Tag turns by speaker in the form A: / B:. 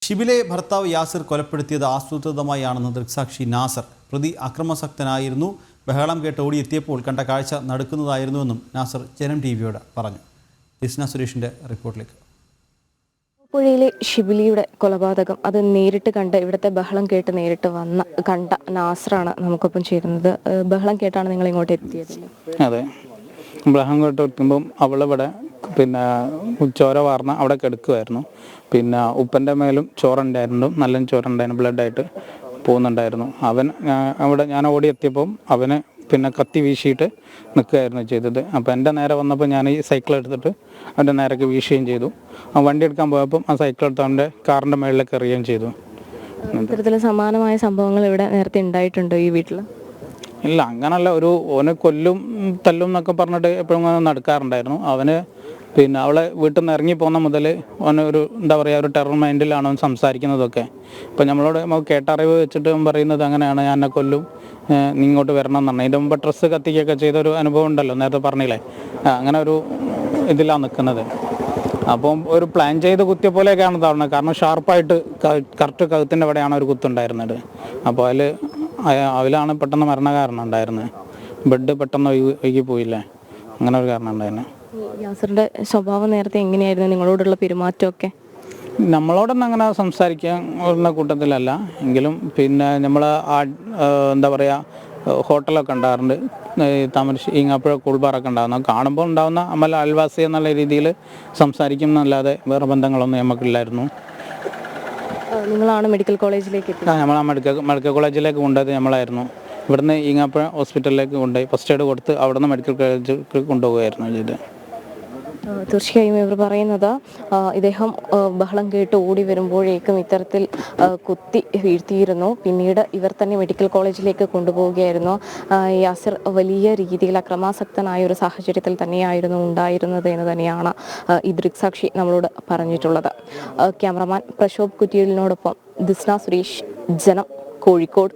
A: ഷിബിലെ ഭർത്താവ് യാസിർ കൊലപ്പെടുത്തിയത് ആസൂത്രിതമായാണെന്ന് ദൃക്സാക്ഷി നാസർ. പ്രതി അക്രമാസക്തനായിരുന്നു. ബഹളം കേട്ട് ഓടിയെത്തിയപ്പോൾ കണ്ട കാഴ്ച നടക്കുന്നതായിരുന്നുവെന്നും നാസർ ജനം ടിവിയോട് പറഞ്ഞു. ദിസ്ന സുരേഷിന്റെ റിപ്പോർട്ടിലേക്ക്.
B: പുഴയിലെ ഷിബിലിയുടെ കൊലപാതകം അത് നേരിട്ട് കണ്ട് ഇവിടുത്തെ ബഹളം കേട്ട് നേരിട്ട് കണ്ട നാസറാണ് നമുക്കൊപ്പം ചേരുന്നത്. ബഹളം കേട്ടാണ് നിങ്ങൾ ഇങ്ങോട്ട് എത്തിയത്?
C: അതെ, ബഹളം കേട്ട് എത്തുമ്പം അവളിവിടെ ചോര വാർന്ന അവിടെ കിടക്കുമായിരുന്നു. ഉപ്പൻ്റെ മേലും ചോറുണ്ടായിരുന്നു, നല്ല ചോറുണ്ടായിരുന്നു, ബ്ലഡായിട്ട് പോകുന്നുണ്ടായിരുന്നു. ഞാൻ ഓടി എത്തിയപ്പം അവന് കത്തി വീശിയിട്ട് നിൽക്കുകയായിരുന്നു ചെയ്തത്. അപ്പോൾ എൻ്റെ നേരെ വന്നപ്പോൾ ഞാൻ ഈ സൈക്കിൾ എടുത്തിട്ട് അവൻ്റെ നേരേക്ക് വീശുകയും ചെയ്തു. ആ വണ്ടി എടുക്കാൻ പോയപ്പം ആ സൈക്കിൾ എടുത്ത് അവൻ്റെ കാറിൻ്റെ മേളിലേക്ക് എറിയുകയും ചെയ്തു.
B: ഇത്തരത്തിൽ സമാനമായ സംഭവങ്ങൾ ഇവിടെ നേരത്തെ ഉണ്ടായിട്ടുണ്ടോ ഈ വീട്ടിൽ?
C: ഇല്ല, അങ്ങനല്ല. ഓനെ കൊല്ലും തല്ലും എന്നൊക്കെ പറഞ്ഞിട്ട് എപ്പോഴും നടക്കാറുണ്ടായിരുന്നു. അവന് അവളെ വീട്ടിൽ നിന്ന് ഇറങ്ങി പോകുന്ന മുതൽ ഒരു ഒരു ടെറർ മൈൻഡിലാണ് അവൻ സംസാരിക്കുന്നതൊക്കെ. ഇപ്പം നമ്മളോട് കേട്ടറിവ് വെച്ചിട്ട് പറയുന്നത് അങ്ങനെയാണ്, ഞാൻ എന്നെ കൊല്ലും, നീ ഇങ്ങോട്ട് വരണം എന്നാണ്. അതിൻ്റെ മുമ്പ് ഡ്രസ്സ് കത്തിക്കൊക്കെ ചെയ്തൊരു അനുഭവം ഉണ്ടല്ലോ, നേരത്തെ പറഞ്ഞില്ലേ. അങ്ങനെ ഒരു ഇതിലാണ് നിൽക്കുന്നത്. അപ്പം ഒരു പ്ലാൻ ചെയ്ത് കുത്തിയ പോലെയൊക്കെയാണ് തോന്നുന്നത്. കാരണം ഷാർപ്പായിട്ട് കറക്റ്റ് കഴുത്തിൻ്റെ അവിടെയാണ് ഒരു കുത്തുണ്ടായിരുന്നത്. അപ്പോൾ അതിലാണ് പെട്ടെന്ന് മരണകാരണം ഉണ്ടായിരുന്നത്. ബെഡ് പെട്ടെന്ന് ഒഴുകി പോയില്ലേ, അങ്ങനെ ഒരു കാരണം ഉണ്ടായിരുന്നു.
B: യാസിറിന്റെ സ്വഭാവം നേരത്തെ എങ്ങനെയായിരുന്നു? നിങ്ങളോടുള്ള പെരുമാറ്റമൊക്കെ?
C: നമ്മളോടൊന്നും അങ്ങനെ സംസാരിക്കാൻ ഉള്ള കൂട്ടത്തിലല്ല. എങ്കിലും നമ്മൾ ഹോട്ടലൊക്കെ ഉണ്ടാകാറുണ്ട്, താമരശ്ശേരി ഈങ്ങാപ്പുഴ കൂൾബാറൊക്കെ ഉണ്ടാകുന്ന കാണുമ്പോൾ ഉണ്ടാകുന്ന നമ്മൾ അയൽവാസി എന്നുള്ള രീതിയിൽ സംസാരിക്കും എന്നല്ലാതെ വേറെ ബന്ധങ്ങളൊന്നും നമുക്കില്ലായിരുന്നു.
B: നിങ്ങളാണ് മെഡിക്കൽ കോളേജിലേക്ക് എത്തിയത്?
C: നമ്മൾ മെഡിക്കൽ കോളേജിലേക്ക് കൊണ്ടുപോയത് നമ്മളായിരുന്നു. ഇവിടുന്ന് ഈങ്ങാപ്പുഴ ഹോസ്പിറ്റലിലേക്ക് കൊണ്ടുപോയി ഫസ്റ്റ് എയ്ഡ് കൊടുത്ത് അവിടുന്ന് മെഡിക്കൽ കോളേജിലേക്ക് കൊണ്ടുപോകുമായിരുന്നു ചെയ്ത്.
B: തീർച്ചയായും ഇവർ പറയുന്നത് ഇദ്ദേഹം ബഹളം കേട്ട് ഓടി വരുമ്പോഴേക്കും ഇത്തരത്തിൽ കുത്തി വീഴ്ത്തിയിരുന്നു. പിന്നീട് ഇവർ തന്നെ മെഡിക്കൽ കോളേജിലേക്ക് കൊണ്ടുപോവുകയായിരുന്നു. യാസിർ വലിയ രീതിയിൽ അക്രമാസക്തനായ ഒരു സാഹചര്യത്തിൽ തന്നെയായിരുന്നു ഉണ്ടായിരുന്നത് എന്ന് തന്നെയാണ് ഈ ദൃക്സാക്ഷി നമ്മളോട് പറഞ്ഞിട്ടുള്ളത്. ക്യാമറമാൻ പ്രശോഭ് കുറ്റിയിലിനോടൊപ്പം ദിസ്ന സുരേഷ്, ജനം, കോഴിക്കോട്.